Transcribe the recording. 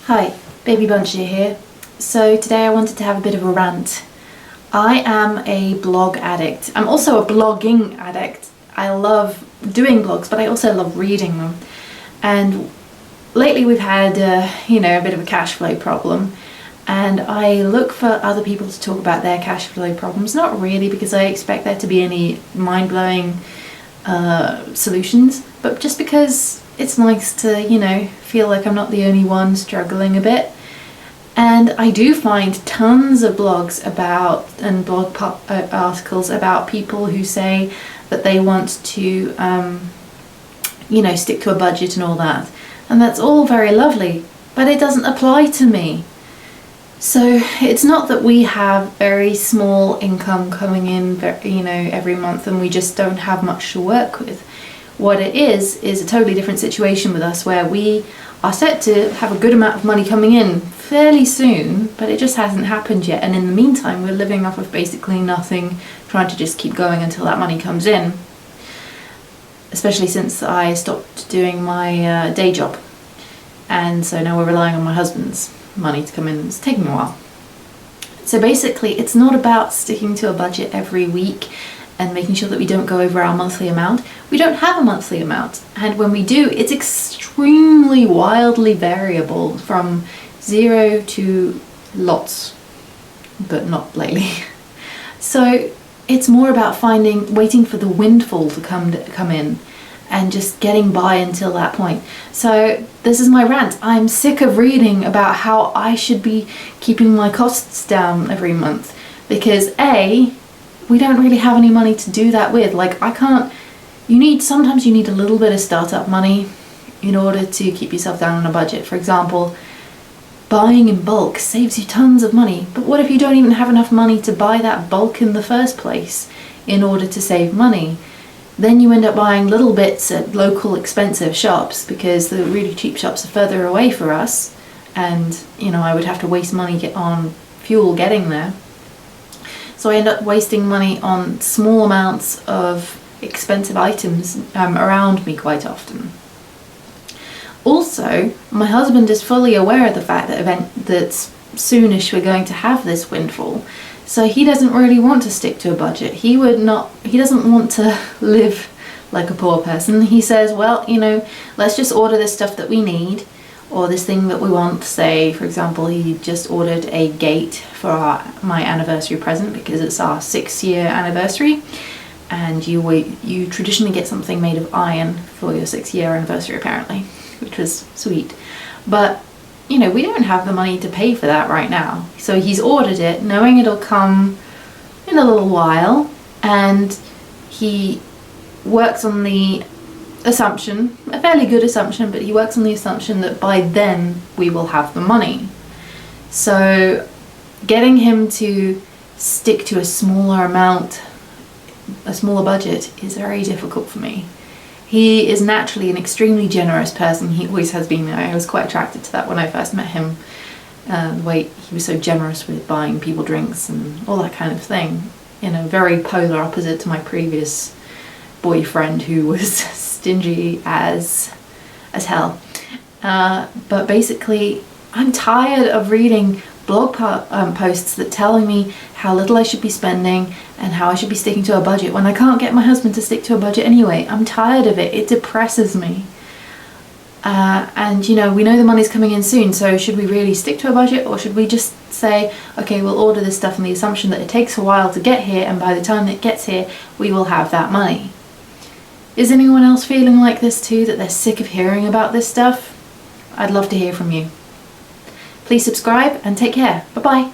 Hi, Baby Bunchie here. So today I wanted to have a bit of a rant. I am a blog addict. I'm also a blogging addict. I love doing blogs, but I also love reading them. And lately we've had, a bit of a cash flow problem. And I look for other people to talk about their cash flow problems. Not really because I expect there to be any mind-blowing solutions, but just because it's nice to, feel like I'm not the only one struggling a bit. And I do find tons of blogs about and articles about people who say that they want to, stick to a budget and all that. And that's all very lovely, but it doesn't apply to me. So it's not that we have very small income coming in, every month and we just don't have much to work with. What it is a totally different situation with us, where we are set to have a good amount of money coming in fairly soon, but it just hasn't happened yet. And in the meantime, we're living off of basically nothing, trying to just keep going until that money comes in. Especially since I stopped doing my day job. And so now we're relying on my husband's money to come in. It's taking a while. So basically, it's not about sticking to a budget every week and making sure that we don't go over our monthly amount. We don't have a monthly amount, and when we do, it's extremely wildly variable from 0 to lots, but not lately. So it's more about waiting for the windfall to come in and just getting by until that point. So this is my rant. I'm sick of reading about how I should be keeping my costs down every month, because we don't really have any money to do that with. Sometimes you need a little bit of startup money in order to keep yourself down on a budget. For example, buying in bulk saves you tons of money, but what if you don't even have enough money to buy that bulk in the first place in order to save money? Then you end up buying little bits at local expensive shops, because the really cheap shops are further away for us, and I would have to waste money on fuel getting there. So I end up wasting money on small amounts of expensive items around me quite often. Also, my husband is fully aware of the fact that soonish we're going to have this windfall. So he doesn't really want to stick to a budget. He doesn't want to live like a poor person. He says, well, let's just order this stuff that we need, or this thing that we want. Say, for example, he just ordered a gate for my anniversary present, because it's our 6-year anniversary, and you traditionally get something made of iron for your 6-year anniversary apparently, which was sweet. But we don't have the money to pay for that right now. So he's ordered it, knowing it'll come in a little while, and he works on the assumption, a fairly good assumption, but he works on the assumption that by then we will have the money. So getting him to stick to a smaller budget is very difficult for me. He is naturally an extremely generous person. He always has been. I was quite attracted to that when I first met him. The way he was so generous with buying people drinks and all that kind of thing. Very polar opposite to my previous boyfriend, who was stingy as hell. But basically, I'm tired of reading blog posts that telling me how little I should be spending and how I should be sticking to a budget, when I can't get my husband to stick to a budget anyway. I'm tired of it. It depresses me. And we know the money's coming in soon, so should we really stick to a budget, or should we just say, okay, we'll order this stuff on the assumption that it takes a while to get here, and by the time it gets here, we will have that money? Is anyone else feeling like this too, that they're sick of hearing about this stuff? I'd love to hear from you. Please subscribe and take care. Bye-bye.